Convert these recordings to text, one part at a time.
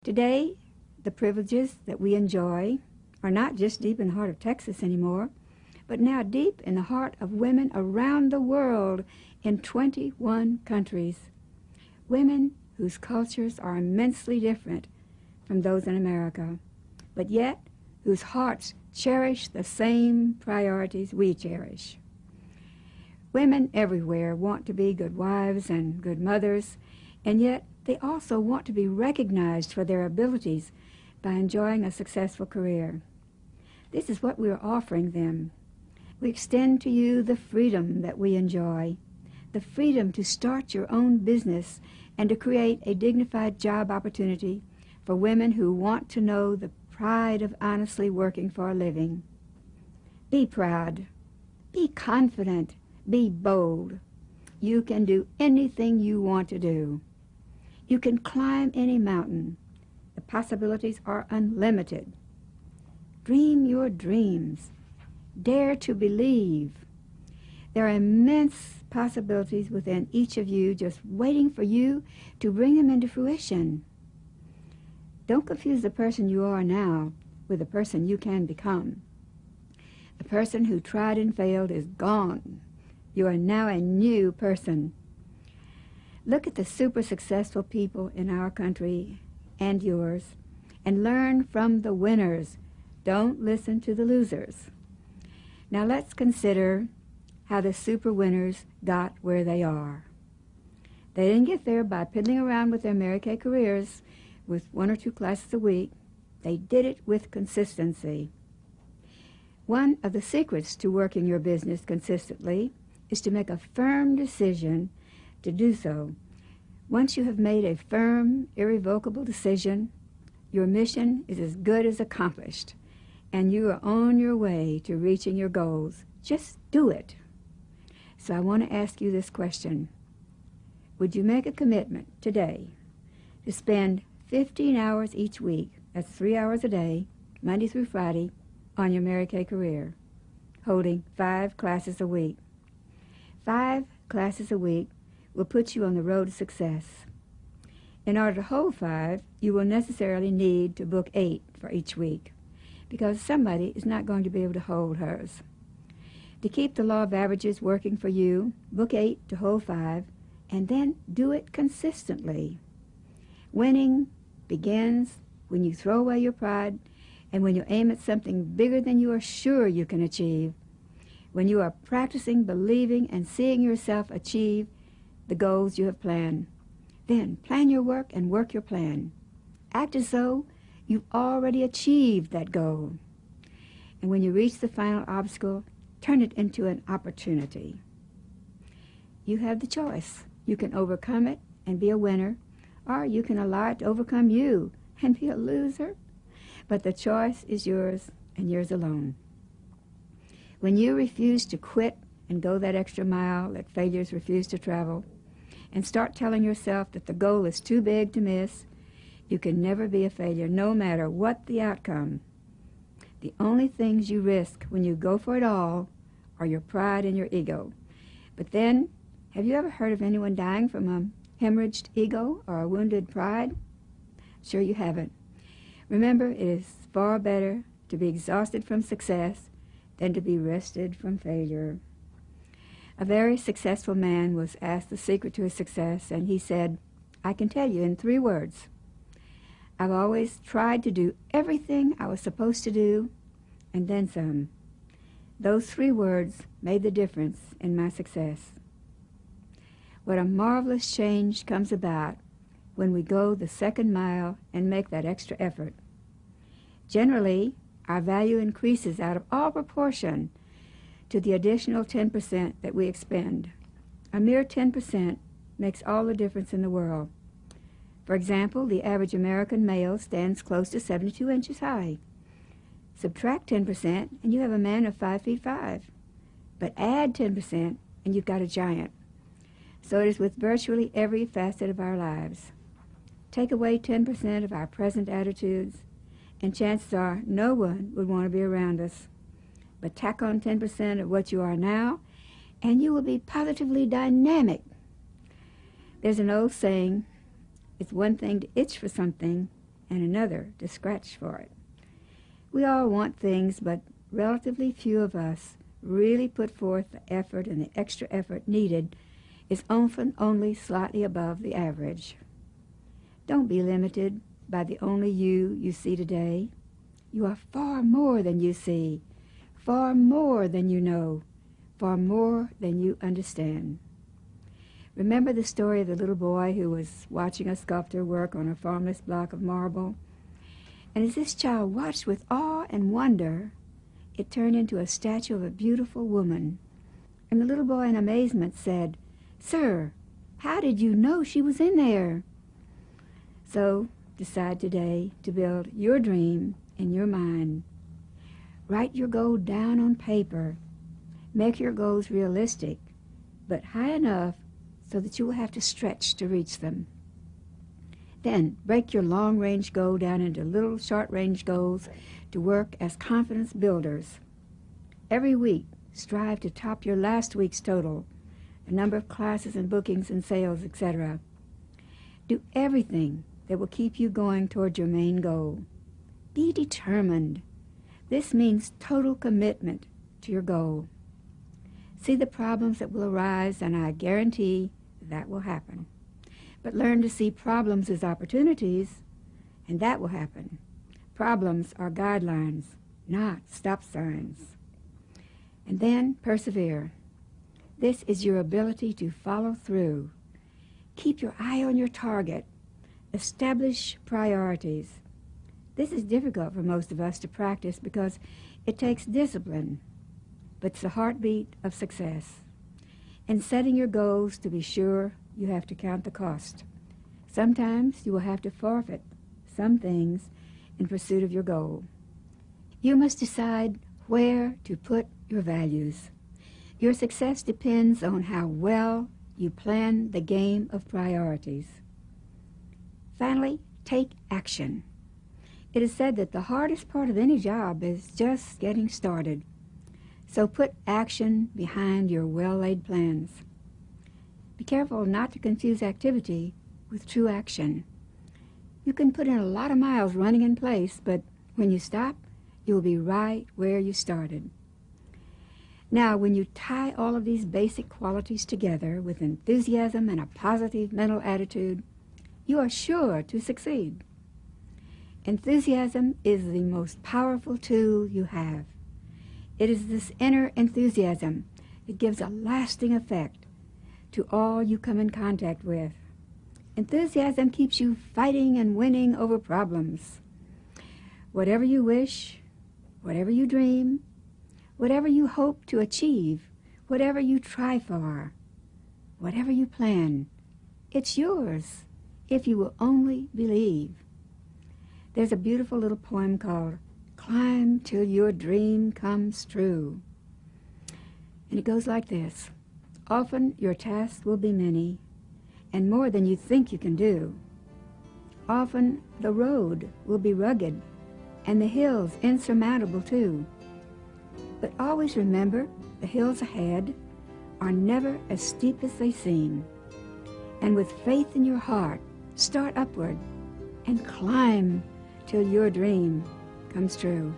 Today, the privileges that we enjoy are not just deep in the heart of Texas anymore, but now deep in the heart of women around the world in 21 countries. Women whose cultures are immensely different from those in America, but yet whose hearts cherish the same priorities we cherish. Women everywhere want to be good wives and good mothers, and yet they also want to be recognized for their abilities by enjoying a successful career. This is what we are offering them. We extend to you the freedom that we enjoy, the freedom to start your own business and to create a dignified job opportunity for women who want to know the pride of honestly working for a living. Be proud. Be confident. Be bold. You can do anything you want to do. You can climb any mountain. The possibilities are unlimited. Dream your dreams. Dare to believe. There are immense possibilities within each of you just waiting for you to bring them into fruition. Don't confuse the person you are now with the person you can become. The person who tried and failed is gone. You are now a new person. Look at the super successful people in our country and yours and learn from the winners. Don't listen to the losers. Now let's consider how the super winners got where they are. They didn't get there by piddling around with their Mary Kay careers with 1 or 2 classes a week. They did it with consistency. One of the secrets to working your business consistently is to make a firm decision to do so. Once you have made a firm, irrevocable decision, your mission is as good as accomplished, and you are on your way to reaching your goals. Just do it. So I want to ask you this question. Would you make a commitment today to spend 15 hours each week, that's 3 hours a day, Monday through Friday, on your Mary Kay career, holding 5 classes a week? 5 classes a week will put you on the road to success. In order to hold 5, you will necessarily need to book 8 for each week, because somebody is not going to be able to hold hers. To keep the law of averages working for you, book 8 to hold 5, and then do it consistently. Winning begins when you throw away your pride and when you aim at something bigger than you are sure you can achieve, when you are practicing believing and seeing yourself achieve the goals you have planned. Then plan your work and work your plan. Act as though you've already achieved that goal. And when you reach the final obstacle, turn it into an opportunity. You have the choice. You can overcome it and be a winner, or you can allow it to overcome you and be a loser. But the choice is yours and yours alone. When you refuse to quit and go that extra mile that failures refuse to travel, and start telling yourself that the goal is too big to miss, you can never be a failure, no matter what the outcome. The only things you risk when you go for it all are your pride and your ego. But then, have you ever heard of anyone dying from a hemorrhaged ego or a wounded pride? Sure you haven't. Remember, it is far better to be exhausted from success than to be rested from failure. A very successful man was asked the secret to his success, and he said, I can tell you in 3 words. I've always tried to do everything I was supposed to do, and then some. Those 3 words made the difference in my success. What a marvelous change comes about when we go the second mile and make that extra effort. Generally, our value increases out of all proportion to the additional 10% that we expend. A mere 10% makes all the difference in the world. For example, the average American male stands close to 72 inches high. Subtract 10% and you have a man of 5 feet 5. But add 10% and you've got a giant. So it is with virtually every facet of our lives. Take away 10% of our present attitudes, and chances are no one would want to be around us. But tack on 10% of what you are now, and you will be positively dynamic. There's an old saying, it's one thing to itch for something, and another to scratch for it. We all want things, but relatively few of us really put forth the effort, and the extra effort needed is often only slightly above the average. Don't be limited by the only you see today. You are far more than you see, far more than you know, far more than you understand. Remember the story of the little boy who was watching a sculptor work on a formless block of marble? And as this child watched with awe and wonder, it turned into a statue of a beautiful woman. And the little boy in amazement said, "Sir, how did you know she was in there?" So decide today to build your dream in your mind. Write your goal down on paper. Make your goals realistic, but high enough so that you will have to stretch to reach them. Then break your long-range goal down into little short-range goals to work as confidence builders. Every week, strive to top your last week's total, the number of classes and bookings and sales, etc. Do everything that will keep you going toward your main goal. Be determined. This means total commitment to your goal. See the problems that will arise, and I guarantee that will happen. But learn to see problems as opportunities, and that will happen. Problems are guidelines, not stop signs. And then persevere. This is your ability to follow through. Keep your eye on your target. Establish priorities. This is difficult for most of us to practice because it takes discipline, but it's the heartbeat of success. In setting your goals, to be sure, you have to count the cost. Sometimes you will have to forfeit some things in pursuit of your goal. You must decide where to put your values. Your success depends on how well you plan the game of priorities. Finally, take action. It is said that the hardest part of any job is just getting started. So put action behind your well-laid plans. Be careful not to confuse activity with true action. You can put in a lot of miles running in place, but when you stop, you will be right where you started. Now, when you tie all of these basic qualities together with enthusiasm and a positive mental attitude, you are sure to succeed. Enthusiasm is the most powerful tool you have. It is this inner enthusiasm that gives a lasting effect to all you come in contact with. Enthusiasm keeps you fighting and winning over problems. Whatever you wish, whatever you dream, whatever you hope to achieve, whatever you try for, whatever you plan, it's yours if you will only believe. There's a beautiful little poem called "Climb Till Your Dream Comes True." And it goes like this. Often your tasks will be many and more than you think you can do. Often the road will be rugged and the hills insurmountable too. But always remember, the hills ahead are never as steep as they seem. And with faith in your heart, start upward and climb till your dream comes true.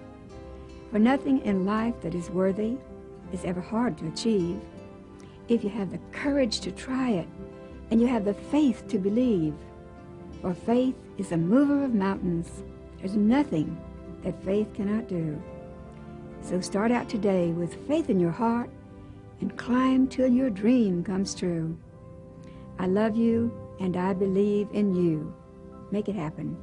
For nothing in life that is worthy is ever hard to achieve if you have the courage to try it and you have the faith to believe. For faith is a mover of mountains. There's nothing that faith cannot do. So start out today with faith in your heart and climb till your dream comes true. I love you and I believe in you. Make it happen.